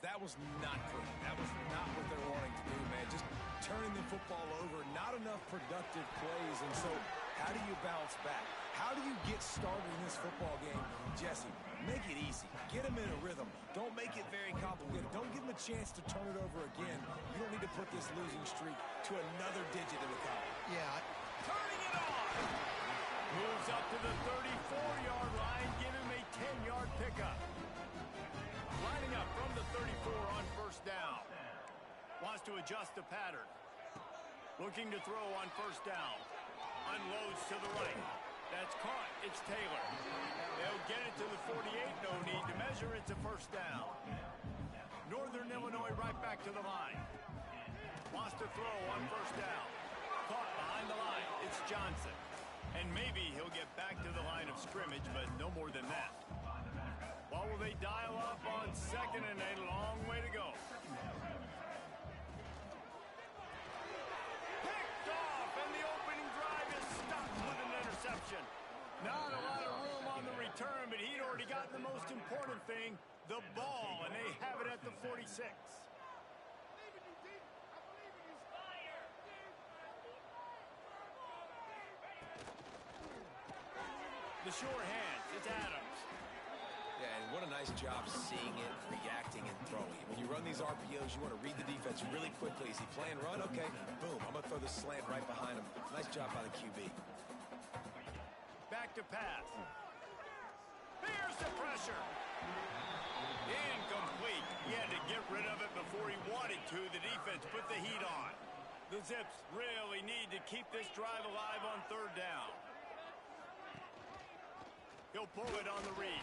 That was not good. That was not what they're wanting to do, man. Just turning the football over, not enough productive plays. And so how do you bounce back? How do you get started in this football game? Jesse, make it easy. Get him in a rhythm. Don't make it very complicated. Don't give him a chance to turn it over again. You don't need to put this losing streak to another digit in the column. Yeah. Turning it on. Moves up to the 34-yard line. Give him a 10-yard pickup. Lining up from the 34 on first down. Wants to adjust the pattern. Looking to throw on first down. Unloads to the right. That's caught. It's Taylor. They'll get it to the 48. No need to measure. It's a first down. Northern Illinois right back to the line. Wants to throw on first down. Caught behind the line. It's Johnson. And maybe he'll get back to the line of scrimmage, but no more than that. What will they dial up on second and a long way to go? Picked off, and the opening drive is stopped with an interception. Not a lot of room on the return, but he'd already gotten the most important thing, the ball, and they have it at the 46. The sure hands, it's Adams. Yeah, and what a nice job seeing it, reacting, and throwing. When you run these RPOs, you want to read the defense really quickly. Is he playing run? Okay, boom. I'm going to throw the slant right behind him. Nice job by the QB. Back to pass. Here's the pressure. Incomplete. He had to get rid of it before he wanted to. The defense put the heat on. The Zips really need to keep this drive alive on third down. He'll pull it on the read.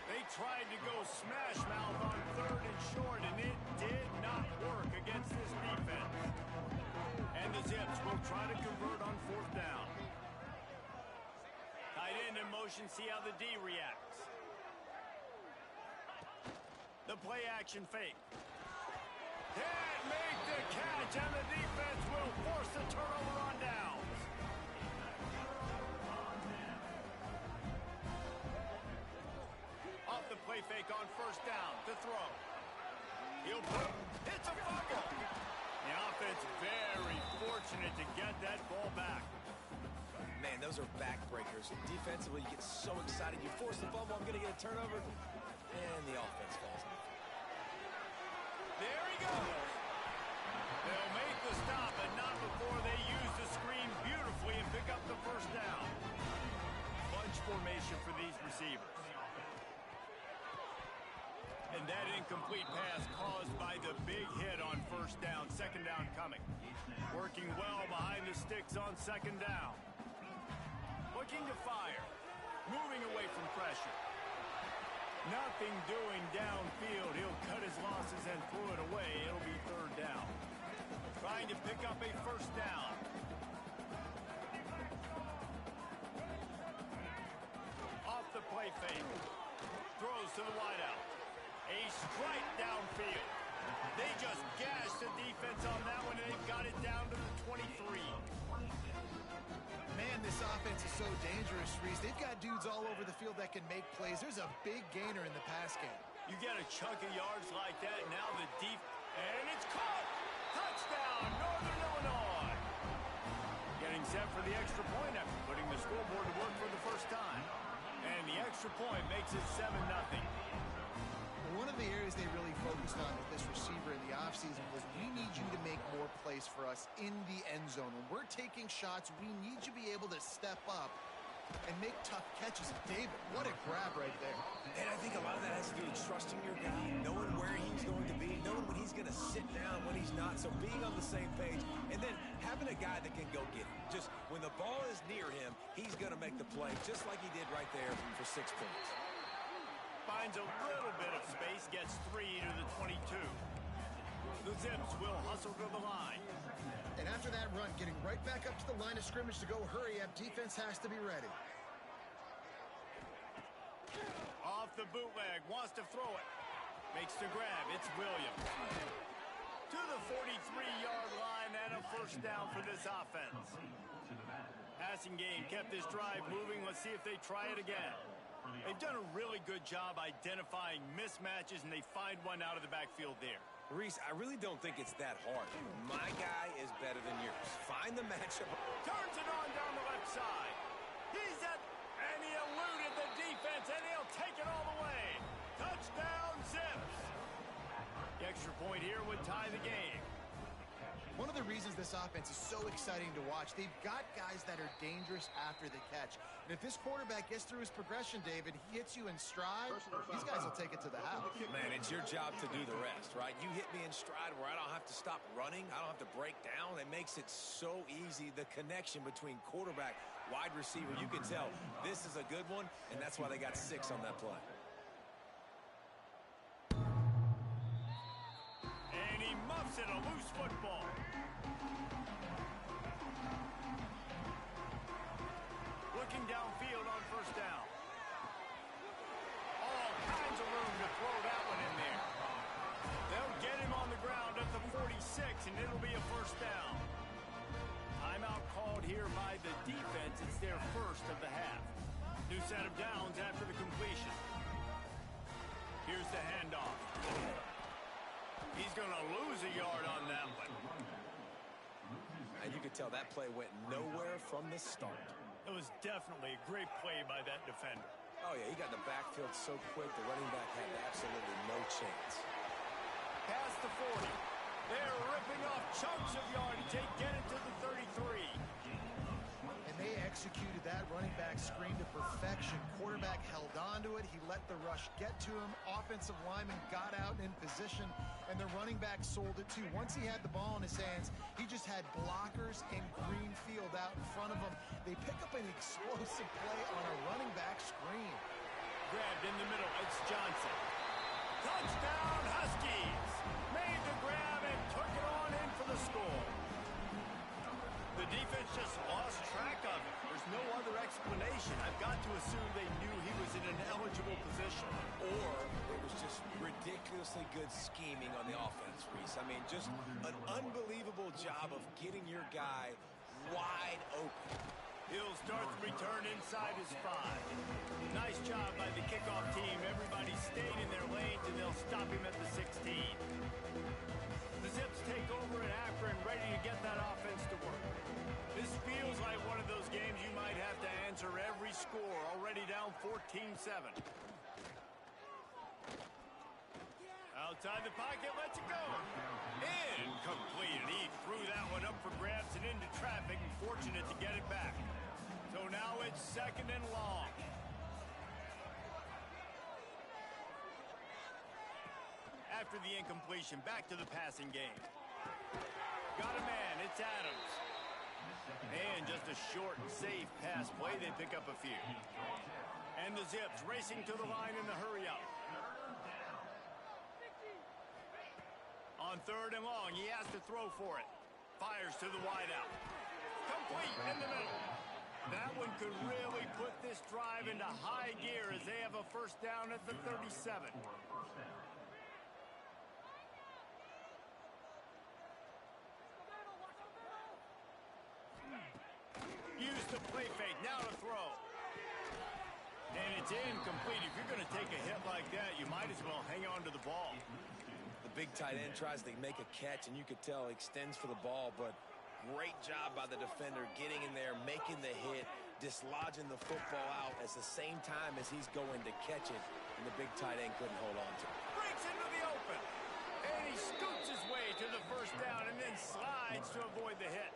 They tried to go smash mouth on third and short, and it did not work against this defense. And the Zips will try to convert on fourth down. Tight end in motion, see how the D reacts. The play action fake. Can't make the catch, and the defense will force the turnover on downs. Off the play fake on first down to throw. He'll put, it's a fumble. The offense very fortunate to get that ball back. Man, those are backbreakers. Defensively, you get so excited. You force the fumble, I'm going to get a turnover. And the offense falls. There he goes. They'll make the stop, but not before they use the screen beautifully and pick up the first down. Bunch formation for these receivers. And that incomplete pass caused by the big hit on first down. Second down coming. Working well behind the sticks on second down. Looking to fire. Moving away from pressure. Nothing doing downfield. He'll cut his losses and throw it away. It'll be third down. Trying to pick up a first down. Off the play fake. Throws to the wideout. A strike downfield. They just gashed the defense on that one, and they've got it down to the 23. Man, this offense is so dangerous, Reese. They've got dudes all over the field that can make plays. There's a big gainer in the pass game. You get a chunk of yards like that, now the deep, and it's caught! Touchdown, Northern Illinois! Getting set for the extra point after putting the scoreboard to work for the first time. And the extra point makes it 7-0. One of the areas they really focused on with this receiver in the offseason was we need you to make more plays for us in the end zone. When we're taking shots, we need you to be able to step up and make tough catches. David, what a grab right there. And I think a lot of that has to do with trusting your guy, knowing where he's going to be, knowing when he's going to sit down, when he's not. So being on the same page, and then having a guy that can go get it. Just when the ball is near him, he's going to make the play, just like he did right there for 6 points. Finds a little bit of space, gets 3 to the 22. The Zips will hustle to the line. And after that run, getting right back up to the line of scrimmage to go hurry up, defense has to be ready. Off the bootleg, wants to throw it. Makes the grab, it's Williams. To the 43-yard line and a first down for this offense. Passing game kept this drive moving. Let's see if they try it again. They've done a really good job identifying mismatches, and they find one out of the backfield there. Reese, I really don't think it's that hard. My guy is better than yours. Find the matchup. Turns it on down the left side. He's at, and he eluded the defense, and he'll take it all the way. Touchdown, Zips. The extra point here would tie the game. One of the reasons this offense is so exciting to watch, they've got guys that are dangerous after the catch. And if this quarterback gets through his progression, David, he hits you in stride, these guys will take it to the house. Man, it's your job to do the rest, right? You hit me in stride where I don't have to stop running. I don't have to break down. It makes it so easy, the connection between quarterback, wide receiver. You can tell this is a good one, and that's why they got 6 on that play. And he muffs it, a loose football. Looking downfield on first down. All kinds of room to throw that one in there. They'll get him on the ground at the 46, and it'll be a first down. Timeout called here by the defense. It's their first of the half. New set of downs after the completion. Here's the handoff. He's going to lose a yard on that one. And you could tell that play went nowhere from the start. It was definitely a great play by that defender. Oh, yeah, he got in the backfield so quick, the running back had absolutely no chance. Past the 40. They're ripping off chunks of yardage. They get it to the 33. And they executed that running back screen to perfection. Quarterback held on to it. He let the rush get to him. Offensive lineman got out in position, and the running back sold it too. Once he had the ball in his hands, he just had blockers and green field out in front of him. They pick up an explosive play on a running back screen. Grabbed in the middle. It's Johnson. Touchdown, Huskies. Made the grab and took it on in for the score. The defense just lost track of it. There's no other explanation. I've got to assume they knew he was in an eligible position. Or it was just ridiculously good scheming on the offense, Reese. I mean, just an unbelievable job of getting your guy wide open. He'll start the return inside his 5. Nice job by the kickoff team. Everybody stayed in their lanes, and they'll stop him at the 16. The Zips take over at Akron, ready to get that offense to work. This feels like one of those games you might have to answer every score. Already down 14-7. Outside the pocket, lets it go. Incomplete. And he threw that one up for grabs and into traffic. Fortunate to get it back. So now it's 2nd and long. After the incompletion, back to the passing game. Got a man. It's Adams. And just a short and safe pass play. They pick up a few. And the Zips racing to the line in the hurry-up. On 3rd and long, he has to throw for it. Fires to the wideout. Complete in the middle. That one could really put this drive into high gear as they have a first down at the 37. Use the play fake, now to throw. And it's incomplete. If you're going to take a hit like that, you might as well hang on to the ball. The big tight end tries to make a catch, and you could tell he extends for the ball, but great job by the defender getting in there, making the hit, dislodging the football out at the same time as he's going to catch it, and the big tight end couldn't hold on to it. Breaks into the open. And he scoots his way to the first down and then slides to avoid the hit.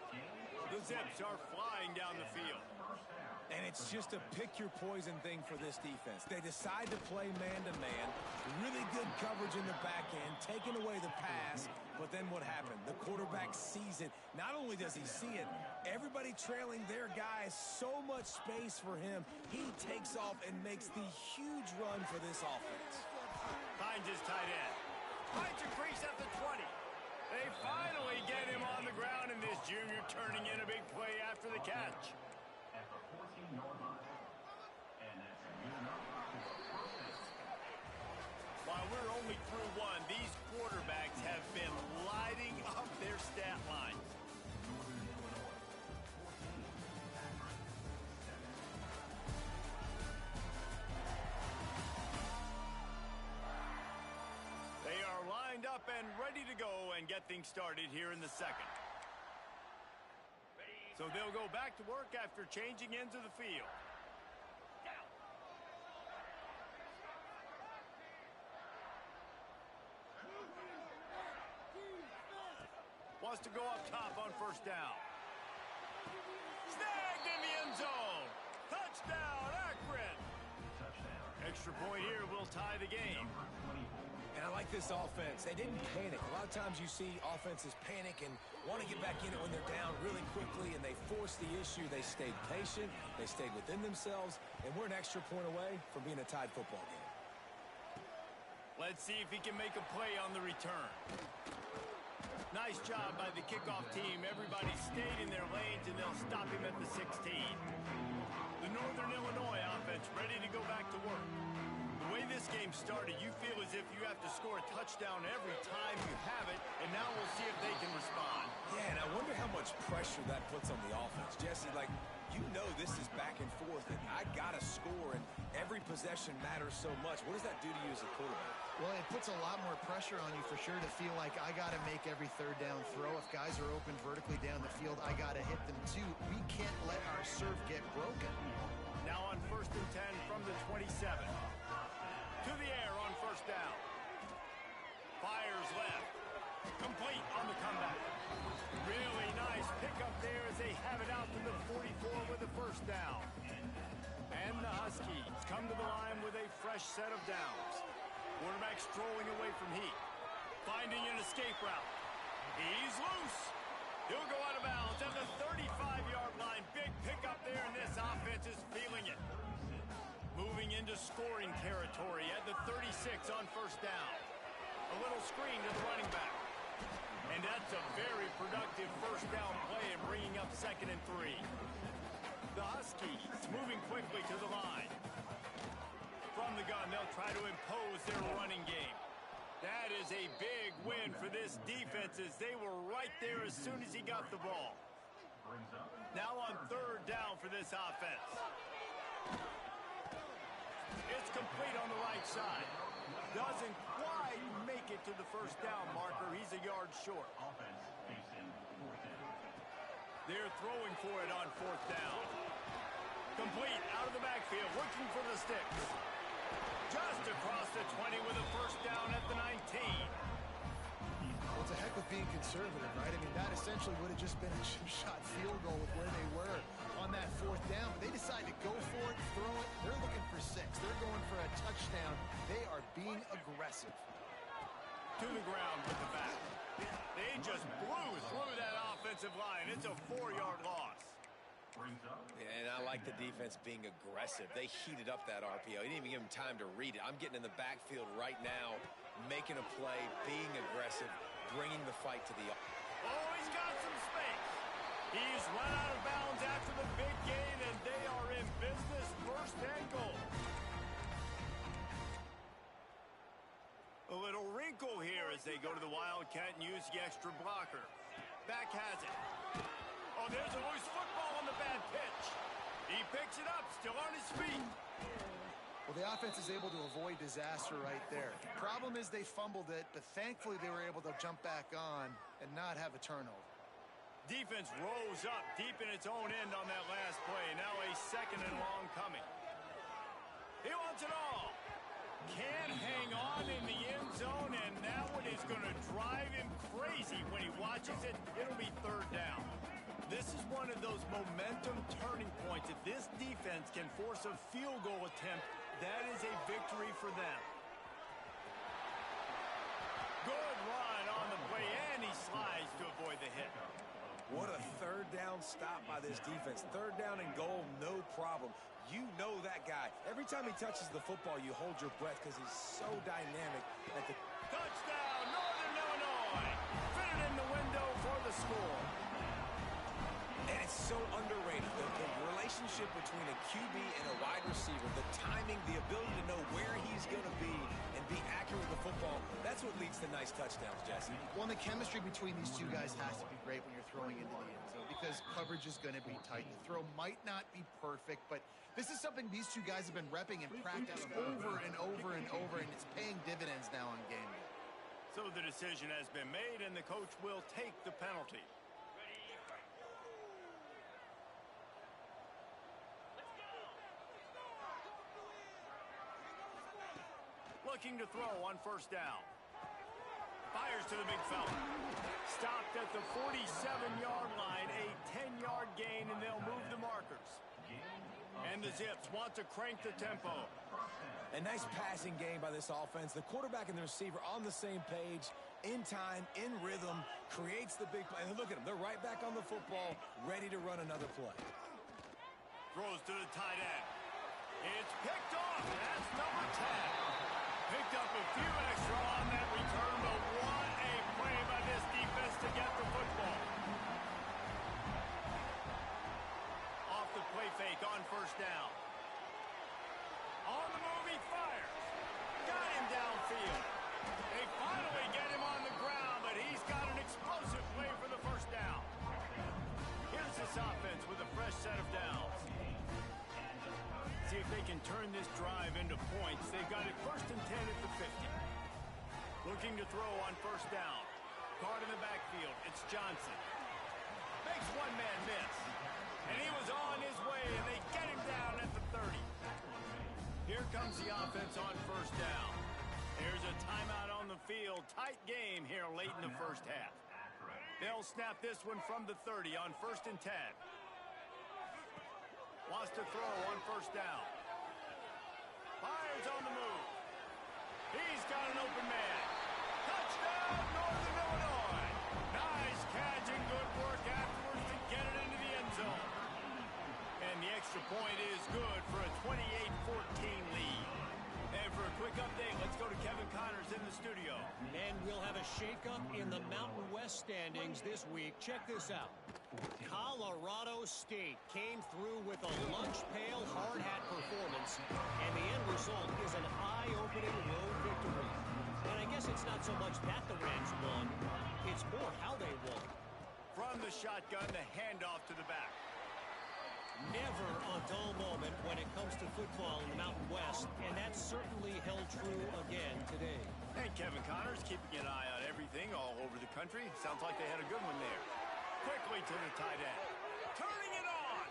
The Zips are flying down the field. And it's just a pick-your-poison thing for this defense. They decide to play man-to-man, really good coverage in the back end, taking away the pass, but then what happened? The quarterback sees it. Not only does he see it, everybody trailing their guy, so much space for him. He takes off and makes the huge run for this offense. Finds his tight end. Finds a crease at the 20. They finally get him on the ground, and this junior turning in a big play after the catch. While we're only through one, these quarterbacks have been lighting up their stat lines. and ready to go and get things started here in the second. So they'll go back to work after changing into the field. Wants to go up top on first down. Snagged in the end zone. Touchdown, Akron. Extra point here will tie the game. And I like this offense. They didn't panic. A lot of times you see offenses panic and want to get back in it when they're down really quickly, and they forced the issue. They stayed patient. They stayed within themselves, and we're an extra point away from being a tied football game. Let's see if he can make a play on the return. Nice job by the kickoff team. Everybody stayed in their lanes, and they'll stop him at the 16. The Northern Illinois offense ready to go back to work. The way this game started, you feel as if you have to score a touchdown every time you have it, and now we'll see if they can respond. Yeah, and I wonder how much pressure that puts on the offense. Jesse, like, you know this is back and forth, and I got to score, and every possession matters so much. What does that do to you as a quarterback? Well, it puts a lot more pressure on you for sure to feel like I got to make every third down throw. If guys are open vertically down the field, I got to hit them too. We can't let our serve get broken. Now on 1st and 10 from the 27. To the air on first down. Fires left. Complete on the comeback. Really nice pickup there as they have it out to the 44 with the first down. And the Huskies come to the line with a fresh set of downs. Quarterback strolling away from heat. Finding an escape route. He's loose. He'll go out of bounds at the 35-yard line. Big pickup there, and this offense is feeling it. Moving into scoring territory at the 36 on first down. A little screen to the running back. And that's a very productive first down play and bringing up 2nd and 3. The Huskies moving quickly to the line. From the gun, they'll try to impose their running game. That is a big win for this defense as they were right there as soon as he got the ball. Now on 3rd down for this offense. It's complete on the right side. Doesn't quite make it to the first down marker. He's a yard short. They're throwing for it on 4th down. Complete out of the backfield, looking for the sticks. Just across the 20 with a first down at the 19. Well, it's a heck of being conservative, right? I mean, that essentially would have just been a chip-shot field goal with where they were on that 4th down. But they decide to go for it, throw it. They're looking for 6. They're going for a touchdown. They are being aggressive. To the ground with the back. They just blew through that offensive line. It's a 4-yard loss. And I like the defense being aggressive. They heated up that RPO. He didn't even give him time to read it. I'm getting in the backfield right now, making a play, being aggressive, bringing the fight to the... Oh, he's got some space. He's run out of bounds after the big gain, and they are in business. 1st and goal. A little wrinkle here as they go to the Wildcat and use the extra blocker. Back has it. Oh, there's a loose football on the bad pitch. He picks it up, still on his feet. Well, the offense is able to avoid disaster right there. Problem is they fumbled it, but thankfully they were able to jump back on and not have a turnover. Defense rose up deep in its own end on that last play. Now a 2nd and long coming. He wants it all. Can't hang on in the end zone, and that one is going to drive him crazy when he watches it. It'll be 3rd down. This is one of those momentum turning points. If this defense can force a field goal attempt, that is a victory for them. Good run on the play, and he slides to avoid the hit. What a 3rd down stop by this defense. 3rd down and goal, no problem. You know that guy. Every time he touches the football, you hold your breath because he's so dynamic. At the Touchdown, Northern Illinois. Fitted in the window for the score. And it's so underrated. The relationship between a QB and a wide receiver, the timing, the ability to know where he's going to be and be accurate with the football, that's what leads to nice touchdowns, Jesse. Well, and the chemistry between these two guys has to be great when you're throwing into the end zone because coverage is going to be tight. The throw might not be perfect, but this is something these two guys have been repping in practice over and over and over, and it's paying dividends now on game day. So the decision has been made, and the coach will take the penalty. Looking to throw on first down. Fires to the big fella. Stopped at the 47-yard line, a 10-yard gain, and they'll move the markers. And the Zips want to crank the tempo. A nice passing game by this offense. The quarterback and the receiver on the same page, in time, in rhythm, creates the big play. And look at them. They're right back on the football, ready to run another play. Throws to the tight end. It's picked off. That's number 10. Picked up a few extra on that return, but what a play by this defense to get the football. Off the play fake on first down. On the move, he fires. Got him downfield. They finally get him on the ground, but he's got an explosive play for the first down. Here's this offense with a fresh set of downs. See if they can turn this drive into points. They've got it 1st and 10 at the 50. Looking to throw on first down. Caught in the backfield. It's Johnson. Makes one man miss. And he was on his way, and they get him down at the 30. Here comes the offense on first down. There's a timeout on the field. Tight game here late in the first half. They'll snap this one from the 30 on 1st and 10. Wants to throw on first down. Fires on the move. He's got an open man. Touchdown, Northern Illinois. Nice catch and good work afterwards to get it into the end zone. And the extra point is good for a 28-14 lead. And for a quick update, let's go to Kevin Connors in the studio. And we'll have a shakeup in the Mountain West standings this week. Check this out. Colorado State came through with a lunch pail hard hat performance, and the end result is an eye-opening road victory. And I guess it's not so much that the Rams won, it's more how they won. From the shotgun, the handoff to the back. Never a dull moment when it comes to football in the Mountain West, and that's certainly held true again today. And Kevin Connors keeping an eye on everything all over the country. Sounds like they had a good one there. Quickly to the tight end. Turning it on.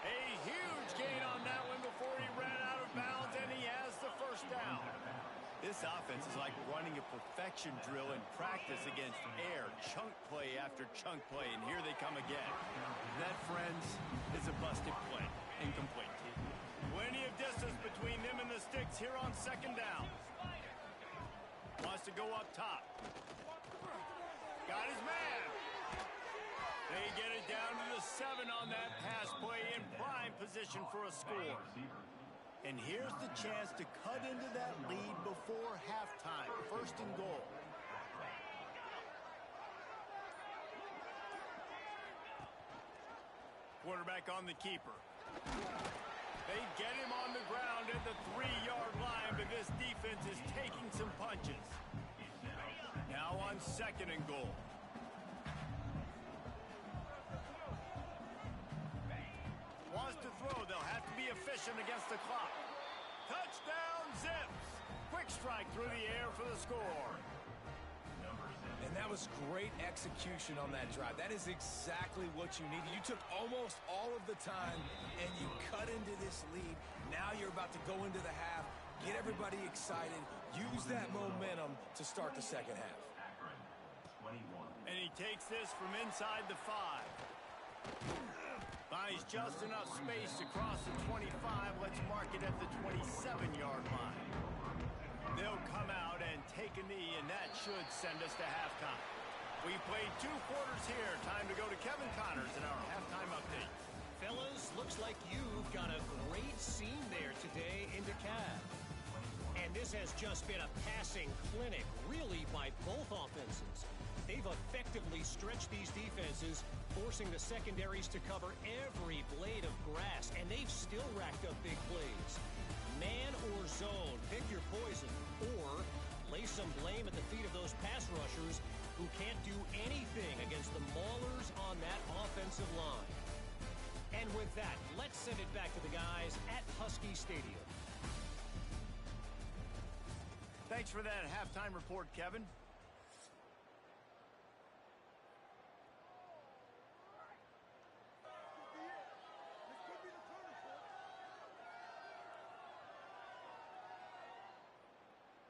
A huge gain on that one before he ran out of bounds, and he has the first down. This offense is like running a perfection drill in practice against air. Chunk play after chunk play, and here they come again. That, friends, is a busted play. Incomplete. Plenty of distance between them and the sticks here on second down. Wants to go up top. Got his man. They get it down to the 7 on that pass play in prime position for a score. And here's the chance to cut into that lead before halftime. 1st and goal. Quarterback on the keeper. They get him on the ground at the 3-yard line, but this defense is taking some punches. Now on 2nd and goal. Wants to throw. They'll have to be efficient against the clock. Touchdown, Zips. Quick strike through the air for the score. And that was great execution on that drive. That is exactly what you needed. You took almost all of the time, and you cut into this lead. Now you're about to go into the half, get everybody excited, use that momentum to start the second half. And he takes this from inside the 5. Finds just enough space to cross the 25. Let's mark it at the 27-yard line. They'll come out and take a knee, and that should send us to halftime. We played 2 quarters here. Time to go to Kevin Connors in our halftime update. Fellas, looks like you've got a great scene there today in DeKalb. And this has just been a passing clinic, really, by both offenses. They've effectively stretched these defenses, forcing the secondaries to cover every blade of grass, and they've still racked up big plays. Man or zone, pick your poison, or lay some blame at the feet of those pass rushers who can't do anything against the maulers on that offensive line. And with that, let's send it back to the guys at Husky Stadium. Thanks for that halftime report, Kevin.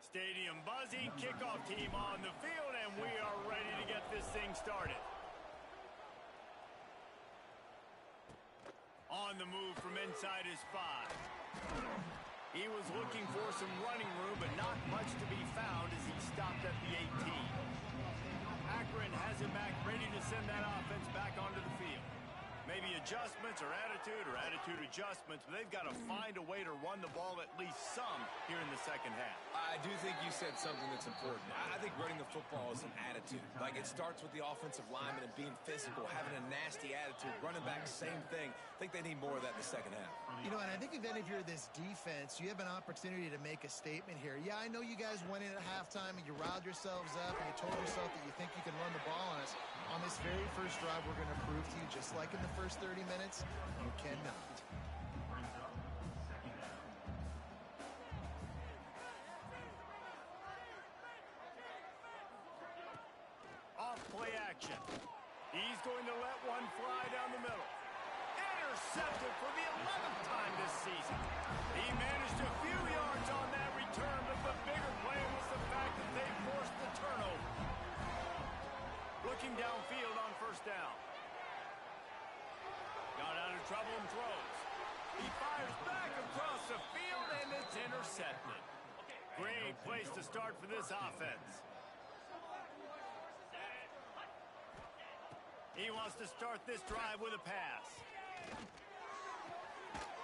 Stadium buzzing, kickoff team on the field, and we are ready to get this thing started. On the move from inside his 5. He was looking for some running room, but not much to be found as he stopped at the 18. Akron has it back, ready to send that offense back onto the field. Maybe adjustments or attitude adjustments, but they've got to find a way to run the ball at least some here in the second half. I do think you said something that's important. I think running the football is an attitude. Like, it starts with the offensive lineman and being physical, having a nasty attitude. Running back, same thing. I think they need more of that in the second half. You know, and I think if any of you're this defense, you have an opportunity to make a statement here. Yeah, I know you guys went in at halftime and you riled yourselves up and you told yourself that you think you can run the ball on us. On this very first drive, we're going to prove to you, just like in the first 30 minutes, you cannot. Off play action. He's going to let one fly down the middle. Intercepted for the 11th time this season. He managed a few yards on that return, but the bigger play was the fact that they forced the turnover. Looking downfield on first down. Got out of trouble and throws. He fires back across the field, and it's intercepted. Great place to start for this offense. He wants to start this drive with a pass.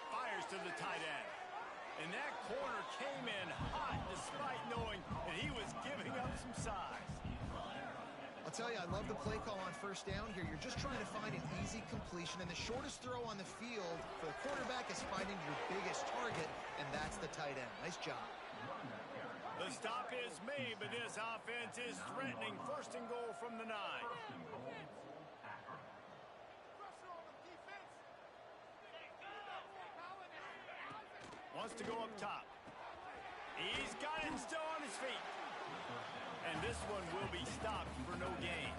Fires to the tight end. And that corner came in hot despite knowing that he was giving up some size. I'll tell you, I love the play call on first down here. You're just trying to find an easy completion, and the shortest throw on the field for the quarterback is finding your biggest target, and that's the tight end. Nice job. The stop is made, but this offense is threatening first and goal from the 9. Wants to go up top. He's got it still on his feet. And this one will be stopped for no gain.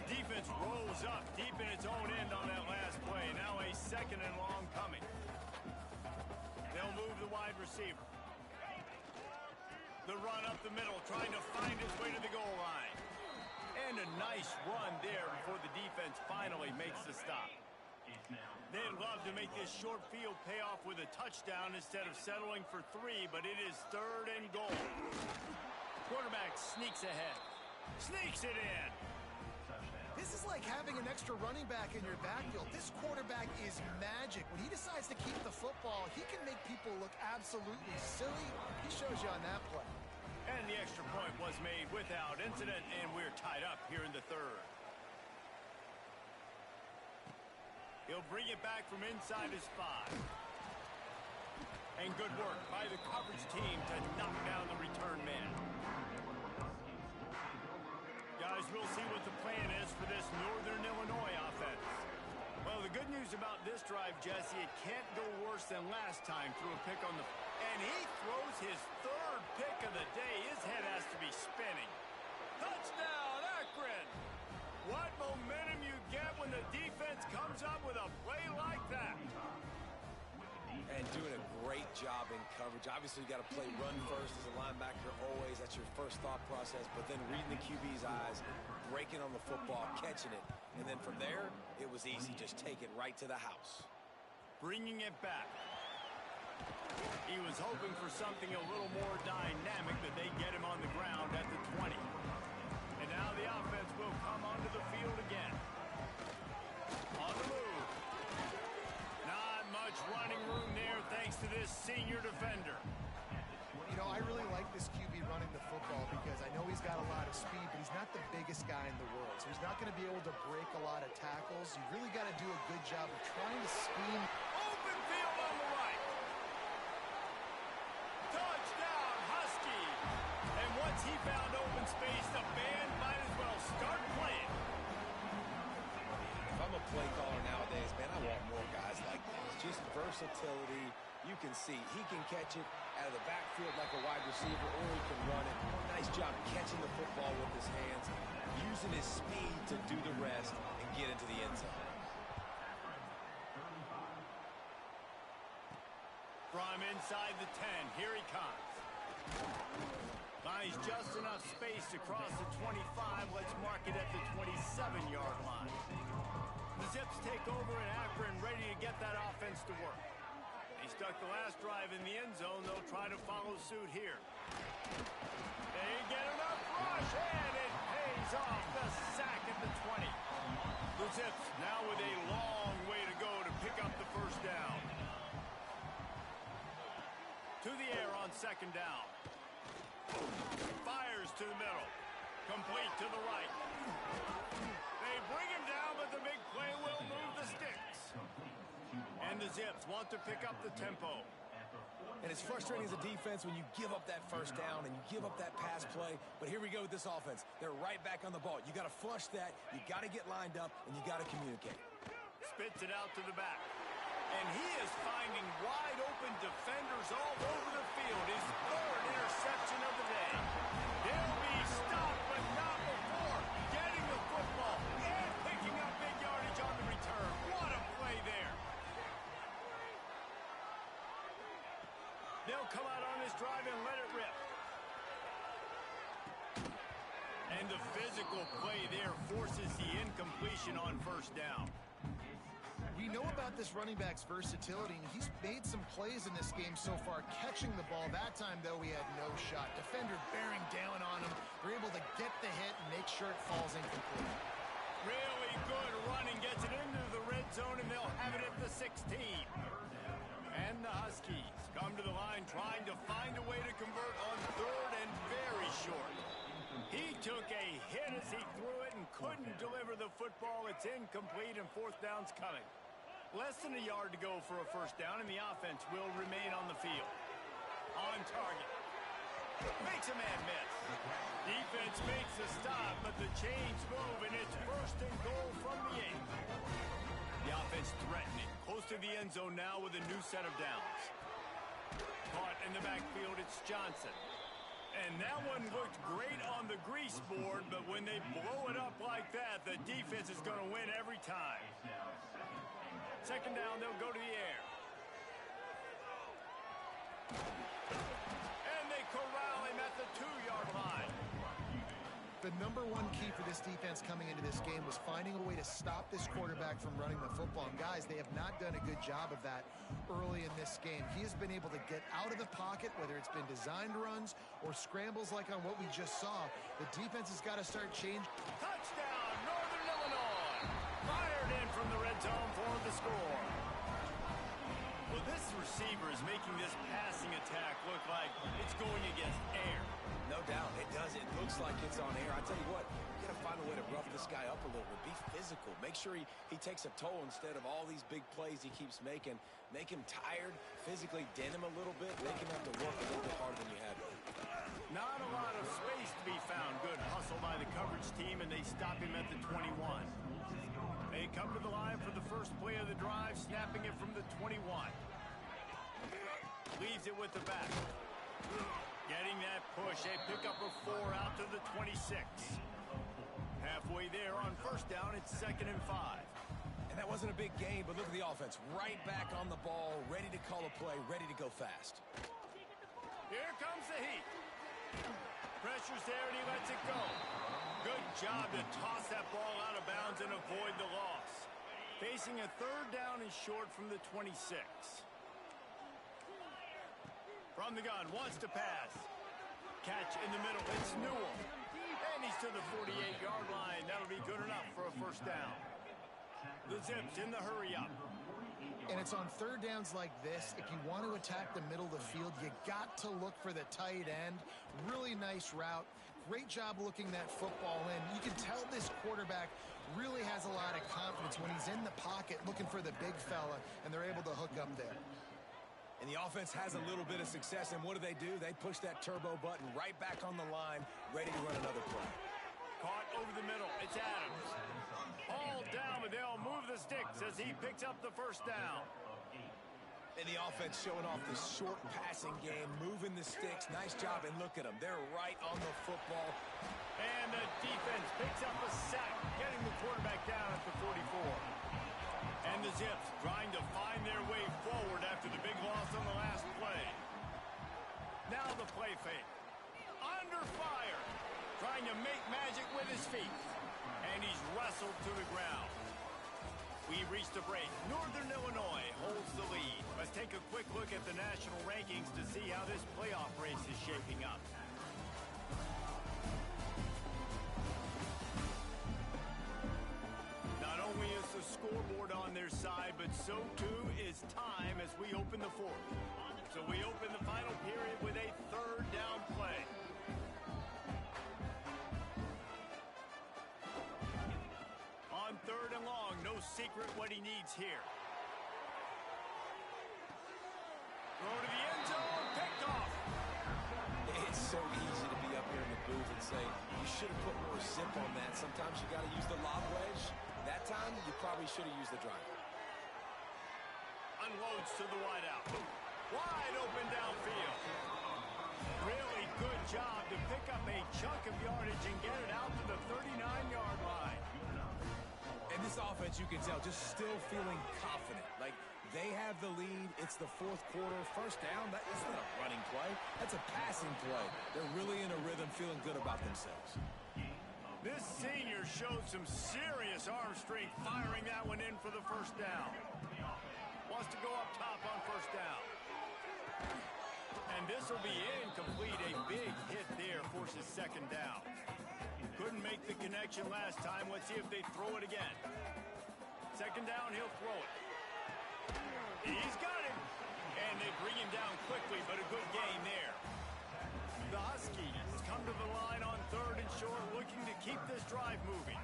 Defense rolls up deep in its own end on that last play. Now a second and long coming. They'll move the wide receiver. The run up the middle, trying to find his way to the goal line. And a nice run there before the defense finally makes the stop. They'd love to make this short field pay off with a touchdown instead of settling for 3, but it is 3rd and goal. Quarterback sneaks ahead. Sneaks it in. This is like having an extra running back in your backfield. This quarterback is magic. When he decides to keep the football, he can make people look absolutely silly. He shows you on that play. And the extra point was made without incident, and we're tied up here in the 3rd. He'll bring it back from inside his 5. And good work by the coverage team to knock down the return man. Guys, we'll see what the plan is for this Northern Illinois offense. Well, the good news about this drive, Jesse, it can't go worse than last time through a pick on the... And he throws his 3rd pick of the day. His head has to be spinning. Touchdown, Akron! What momentum you get when the defense comes up with a play like that. And doing a great job in coverage. Obviously, you got to play run first as a linebacker always. That's your first thought process. But then reading the QB's eyes, breaking on the football, catching it. And then from there, it was easy. Just take it right to the house. Bringing it back. He was hoping for something a little more dynamic, but they get him on the ground at the 20. And now the offense will come onto the field again. On the move. Not much running room there thanks to this senior defender. You know, I really like this QB running the football because I know he's got a lot of speed, but he's not the biggest guy in the world. So he's not going to be able to break a lot of tackles. You really got to do a good job of trying to scheme. Open field on the right. Touchdown, Husky. And once he found open space, the band might as well start playing. If I'm a play caller nowadays, man, I want more guys like this. Just versatility. You can see he can catch it out of the backfield like a wide receiver, or he can run it. Nice job catching the football with his hands, using his speed to do the rest and get into the end zone. From inside the 10, here he comes. Finds just enough space to cross the 25. Let's mark it at the 27-yard line. The Zips take over in Akron, ready to get that offense to work. They stuck the last drive in the end zone. They'll try to follow suit here. They get enough rush, and it pays off. The sack at the 20. The Zips now with a long way to go to pick up the first down. To the air on second down. Fires to the middle. Complete to the right. They bring him down, but the big play will move the sticks. And the Zips want to pick up the tempo. And it's frustrating as a defense when you give up that first down and you give up that pass play. But here we go with this offense. They're right back on the ball. You got to flush that. You got to get lined up, and you got to communicate. Spits it out to the back. And he is finding wide-open defenders all over the field. His third interception of the day. He'll be stopped, but not before getting the football and picking up big yardage on the return. What a play there. They'll come out on this drive and let it rip. And the physical play there forces the incompletion on first down. We know about this running back's versatility, and he's made some plays in this game so far, catching the ball. That time, though, he had no shot. Defender bearing down on him. They're able to get the hit and make sure it falls incomplete. Really good running, gets it into the red zone, and they'll have it at the 16. And the Huskies come to the line trying to find a way to convert on third and very short. He took a hit as he threw it and couldn't deliver the football. It's incomplete, and fourth down's coming. Less than a yard to go for a first down, and the offense will remain on the field. On target. Makes a man miss. Defense makes the stop, but the chains move, and it's first and goal from the 8. The offense threatening. Close to the end zone now with a new set of downs. Caught in the backfield, it's Johnson. And that one looked great on the grease board, but when they blow it up like that, the defense is going to win every time. Second down, they'll go to the air. And they corral him at the 2-yard line. The number one key for this defense coming into this game was finding a way to stop this quarterback from running the football. And guys, they have not done a good job of that early in this game. He has been able to get out of the pocket, whether it's been designed runs or scrambles like on what we just saw. The defense has got to start changing. Touchdown, Northern Illinois. Fired in from the red zone for the score. Well, this receiver is making this passing attack look like it's going against air. No doubt, it does. It looks like it's on air. I tell you what, you got to find a way to rough this guy up a little bit. Be physical. Make sure he takes a toll instead of all these big plays he keeps making. Make him tired, physically dent him a little bit. Make him have to work a little bit harder than you had to. Not a lot of space to be found. Good hustle by the coverage team, and they stop him at the 21. They come to the line for the first play of the drive, snapping it from the 21. Leaves it with the back. Getting that push, a pickup of 4 out to the 26. Halfway there on first down, it's 2nd and 5. And that wasn't a big gain, but look at the offense. Right back on the ball, ready to call a play, ready to go fast. Here comes the heat. Pressure's there, and he lets it go. Good job to toss that ball out of bounds and avoid the loss. Facing a third down and short from the 26. From the gun, wants to pass. Catch in the middle, it's Newell. And he's to the 48-yard line. That'll be good enough for a first down. The Zips in the hurry up. And it's on third downs like this. If you want to attack the middle of the field, you got to look for the tight end. Really nice route. Great job looking that football in. You can tell this quarterback really has a lot of confidence when he's in the pocket looking for the big fella, and they're able to hook up there. And the offense has a little bit of success, and what do? They push that turbo button right back on the line, ready to run another play. Caught over the middle, it's Adams. All down, but they'll move the sticks as he picks up the first down. And the offense showing off the short passing game, moving the sticks. Nice job, and look at them. They're right on the football. And the defense picks up a sack, getting the quarterback down at the 44. And the Zips trying to find their way forward after the big loss on the last play. Now the play fake. Under fire. Trying to make magic with his feet. And he's wrestled to the ground. We've reached a break. Northern Illinois holds the lead. Let's take a quick look at the national rankings to see how this playoff race is shaping up. Not only is the scoreboard on their side, but so too is time as we open the fourth. So we open the final period with a third down play. On third and long, no secret what he needs here. Throw to the end zone, picked off. It's so easy to be up here in the booth and say, you should have put more zip on that. Sometimes you got to use the lob wedge. That time, you probably should have used the driver. Unloads to the wideout. Wide open downfield. Really good job to pick up a chunk of yardage and get it out to the 39-yard line. And this offense, you can tell, just still feeling confident. Like, they have the lead. It's the fourth quarter. First down, that's not a running play. That's a passing play. They're really in a rhythm, feeling good about themselves. This senior showed some serious arm strength, firing that one in for the first down. Wants to go up top on first down. And this will be incomplete. A big hit there forces second down. Couldn't make the connection last time. Let's see if they throw it again. Second down, he'll throw it. He's got it. And they bring him down quickly, but a good gain there. The Huskies come to the line on third and short, looking to keep this drive moving.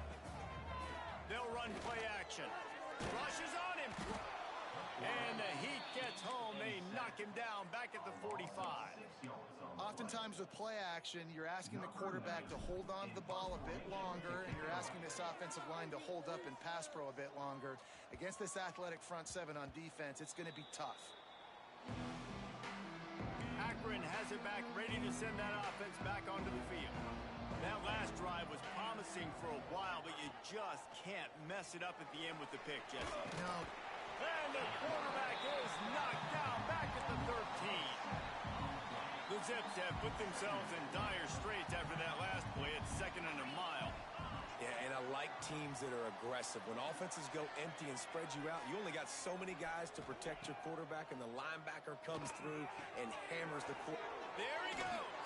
They'll run play action. Rushes on him. And the heat gets home. They knock him down back at the 45. Oftentimes with play action, you're asking the quarterback to hold on to the ball a bit longer, and you're asking this offensive line to hold up in pass pro a bit longer. Against this athletic front seven on defense, it's going to be tough. Akron has it back, ready to send that offense back onto the field. That last drive was promising for a while, but you just can't mess it up at the end with the pick, Jesse. No. And the quarterback is knocked down back at the 13. The Zips have put themselves in dire straits after that last play at second and a mile. Yeah, and I like teams that are aggressive. When offenses go empty and spread you out, you only got so many guys to protect your quarterback, and the linebacker comes through and hammers the quarterback. There he goes.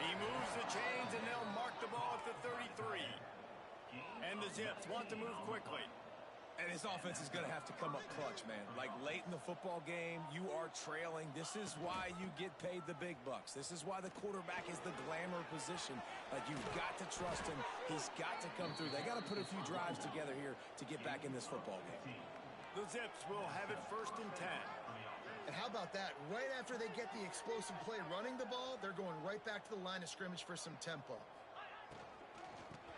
He moves the chains, and they'll mark the ball at the 33. And the Zips want to move quickly. And this offense is going to have to come up clutch, man. Like, late in the football game, you are trailing. This is why you get paid the big bucks. This is why the quarterback is the glamour position. Like, you've got to trust him. He's got to come through. They got to put a few drives together here to get back in this football game. The Zips will have it first and 10. And how about that? Right after they get the explosive play running the ball, they're going right back to the line of scrimmage for some tempo.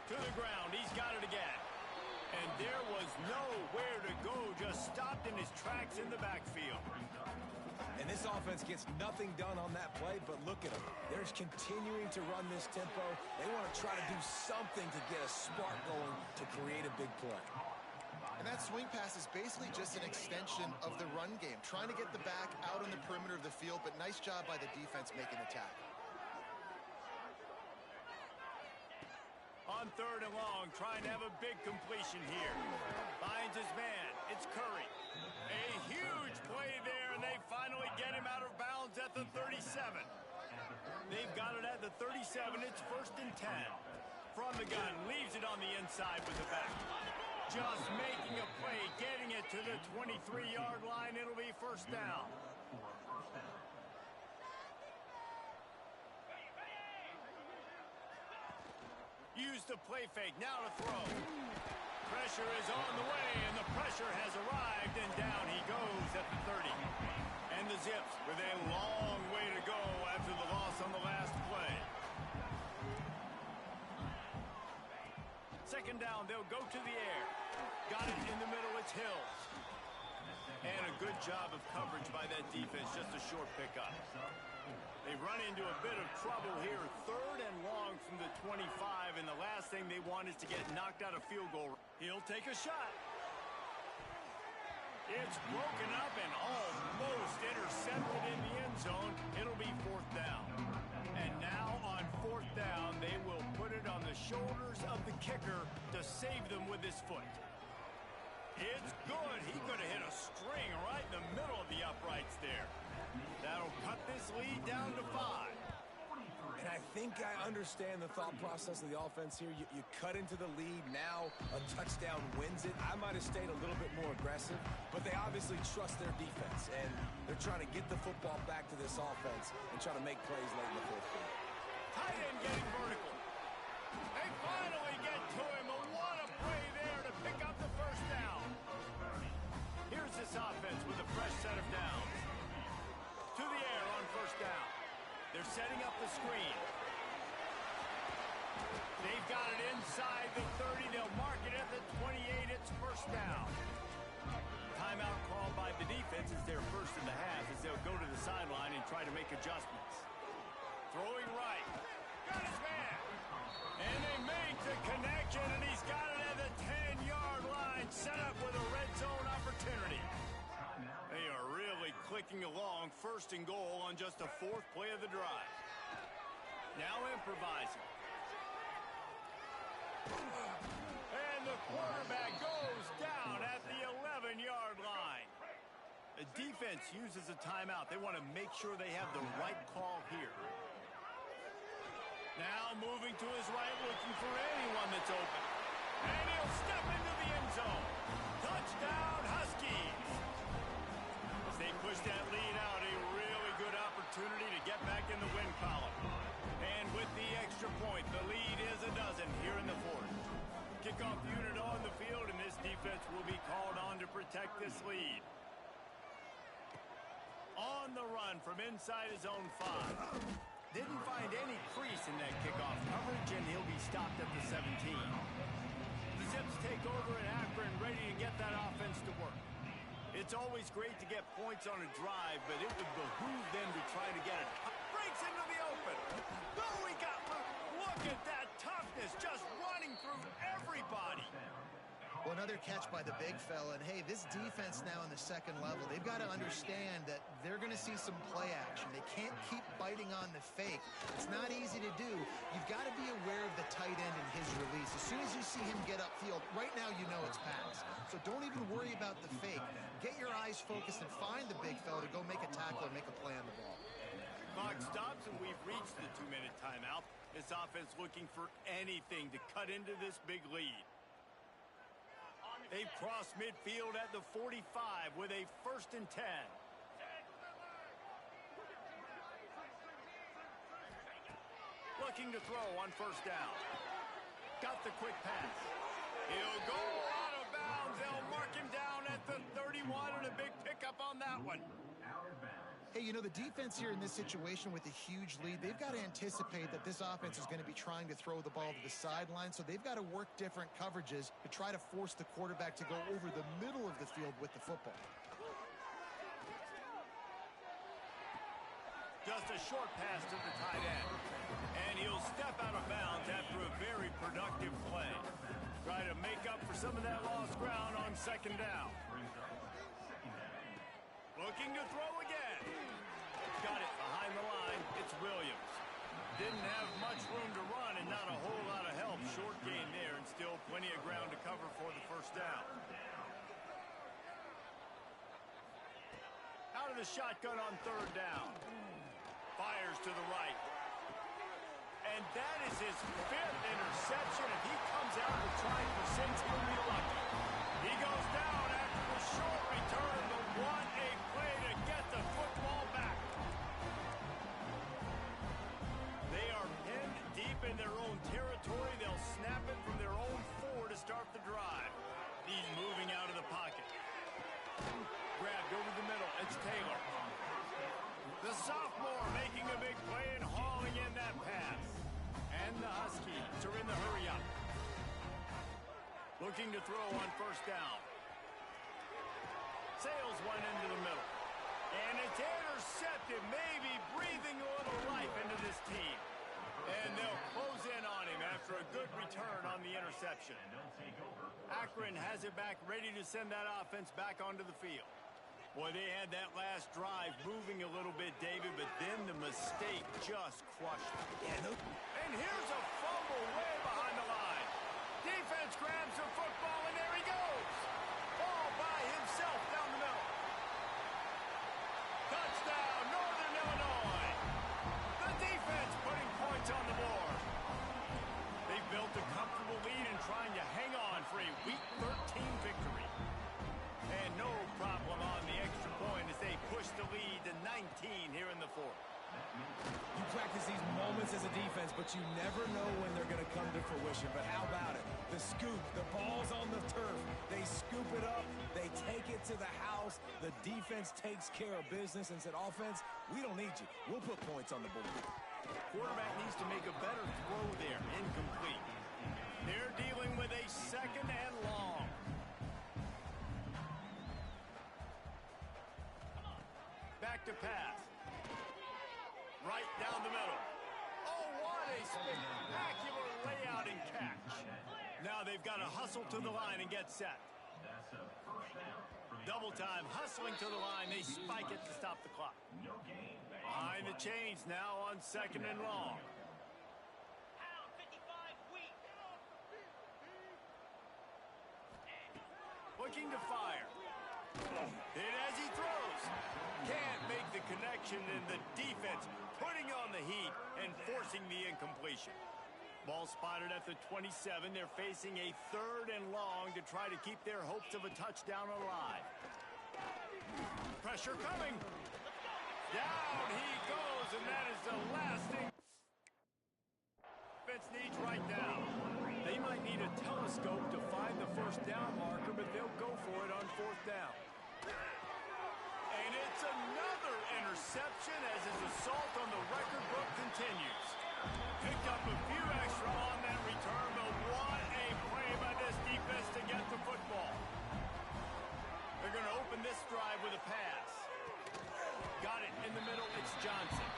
To the ground. He's got it again. And there was nowhere to go, just stopped in his tracks in the backfield. And this offense gets nothing done on that play, but look at them. They're continuing to run this tempo. They want to try to do something to get a spark going to create a big play. And that swing pass is basically just an extension of the run game, trying to get the back out on the perimeter of the field, but nice job by the defense making the tackle. On third and long, trying to have a big completion here. Finds his man. It's Curry. A huge play there, and they finally get him out of bounds at the 37. They've got it at the 37. It's first and 10. From the gun, leaves it on the inside with the back. Just making a play, getting it to the 23-yard line. It'll be first down. Use the play fake, now to throw. Pressure is on the way, and the pressure has arrived, and down he goes at the 30. And the Zips with a long way to go after the loss on the last play. Second down, they'll go to the air. Got it in the middle, it's Hills. And a good job of coverage by that defense, just a short pickup. They run into a bit of trouble here. 3rd and long from the 25, and the last thing they want is to get knocked out of field goal. He'll take a shot. It's broken up and almost intercepted in the end zone. It'll be 4th down. And now on 4th down, they will put it on the shoulders of the kicker to save them with his foot. It's good. He could have hit a string right in the middle of the uprights there. That'll cut this lead down to 5. And I think I understand the thought process of the offense here. You cut into the lead. Now a touchdown wins it. I might have stayed a little bit more aggressive, but they obviously trust their defense, and they're trying to get the football back to this offense and try to make plays late in the 4th quarter. Tight end getting vertical. They finally get to him. What a play there to pick up the 1st down. Here's this offense with a fresh set of downs. To the air on 1st down. They're setting up the screen. They've got it inside the 30. They'll mark it at the 28. It's 1st down. Timeout called by the defense is their first in the half as they'll go to the sideline and try to make adjustments. Throwing right. Got his man. And they make the connection, and he's got it at the 10-yard line. Set up with a red zone opportunity. They are really clicking along. 1st and goal on just the 4th play of the drive. Now improvising. And the quarterback goes down at the 11-yard line. The defense uses a timeout. They want to make sure they have the right call here. Now moving to his right, looking for anyone that's open. And he'll step into the end zone. Touchdown, Huskies. As they push that lead out, a really good opportunity to get back in the win column. And with the extra point, the lead is a dozen here in the 4th. Kickoff unit on the field, and this defense will be called on to protect this lead. On the run from inside his own 5. Didn't find any crease in that kickoff coverage, and he'll be stopped at the 17. The Zips take over in Akron, ready to get that offense to work. It's always great to get points on a drive, but it would behoove them to try to get it. Breaks into the open. Oh, he got look at that toughness, just running through everybody. Well, another catch by the big fella. And, hey, this defense now in the 2nd level, they've got to understand that they're going to see some play action. They can't keep biting on the fake. It's not easy to do. You've got to be aware of the tight end and his release. As soon as you see him get upfield, right now you know it's pass. So don't even worry about the fake. Get your eyes focused and find the big fella to go make a tackle or make a play on the ball. Clock stops, and we've reached the 2-minute timeout. This offense looking for anything to cut into this big lead. They've crossed midfield at the 45 with a 1st and 10. Looking to throw on 1st down. Got the quick pass. He'll go out of bounds. They'll mark him down at the 31, and a big pickup on that one. Hey, you know, the defense here in this situation with a huge lead, they've got to anticipate that this offense is going to be trying to throw the ball to the sideline, so they've got to work different coverages to try to force the quarterback to go over the middle of the field with the football. Just a short pass to the tight end. And he'll step out of bounds after a very productive play. Try to make up for some of that lost ground on 2nd down. Looking to throw again. Got it behind the line. It's Williams. Didn't have much room to run and not a whole lot of help. Short gain there and still plenty of ground to cover for the 1st down. Out of the shotgun on 3rd down. Fires to the right. And that is his 5th interception. If he comes out with trying for 6, he'll be lucky. He goes down after the short return, but what a play to get the football back. They are pinned deep in their own territory. They'll snap it from their own 4 to start the drive. He's moving out of the pocket. Grabbed over the middle. It's Taylor. The sophomore making a big play and hauling in that pass. And the Huskies are in the hurry up. Looking to throw on 1st down. Sails one into the middle. And it's intercepted, maybe breathing a little life into this team. And they'll close in on him after a good return on the interception. Akron has it back, ready to send that offense back onto the field. Boy, they had that last drive moving a little bit, David, but then the mistake just crushed them. And here's a fumble way behind the line. Defense grabs the football, and there he goes. All by himself down the middle. Touchdown, Northern Illinois. The defense putting points on the board. They've built a comfortable lead and trying to hang on for a Week 13 victory. And no problem on the extra point as they push the lead to 19 here in the fourth. You practice these moments as a defense, but you never know when they're going to come to fruition. But how about it? The scoop, the ball's on the turf. They scoop it up. They take it to the house. The defense takes care of business and said, offense, we don't need you. We'll put points on the board. Quarterback needs to make a better throw there. Incomplete. They're dealing with a second and long. Back to pass. Right down the middle. Oh, what a spectacular layout and catch. Now they've got to hustle to the line and get set. Double time, hustling to the line. They spike it to stop the clock. Behind the chains now on second and long. Looking to fire. Hit as he throws. Can't make the connection, and the defense putting on the heat and forcing the incompletion. Ball spotted at the 27. They're facing a third and long to try to keep their hopes of a touchdown alive. Pressure coming. Down he goes, and that is the last thing defense needs right now. They might need a telescope to find the first down marker, but they'll go for it on fourth down. And it's another interception as his assault on the record book continues. Picked up a few extra on that return, but what a play by this defense to get the football. They're going to open this drive with a pass. Got it in the middle, it's Johnson.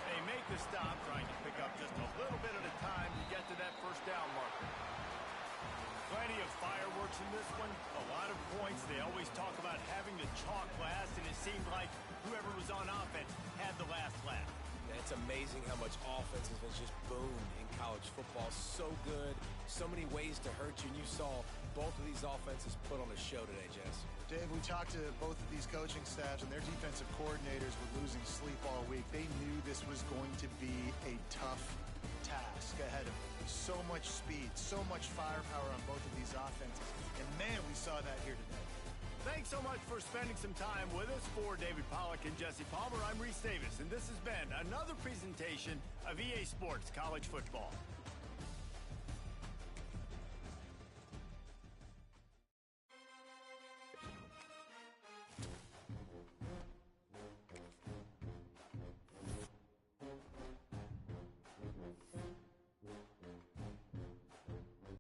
They make the stop, trying to pick up just a little bit at a time to get to that first down marker. Plenty of fireworks in this one, a lot of points. They always talk about having the chalk last, and it seemed like whoever was on offense had the last laugh. It's amazing how much offense has just boomed in college football. So good, so many ways to hurt you, and you saw both of these offenses put on a show today, Jess. Dave, we talked to both of these coaching staffs, and their defensive coordinators were losing sleep all week. They knew this was going to be a tough task ahead of them. So much speed, so much firepower on both of these offenses. And, man, we saw that here today. Thanks so much for spending some time with us. For David Pollack and Jesse Palmer, I'm Reese Davis, and this has been another presentation of EA Sports College Football.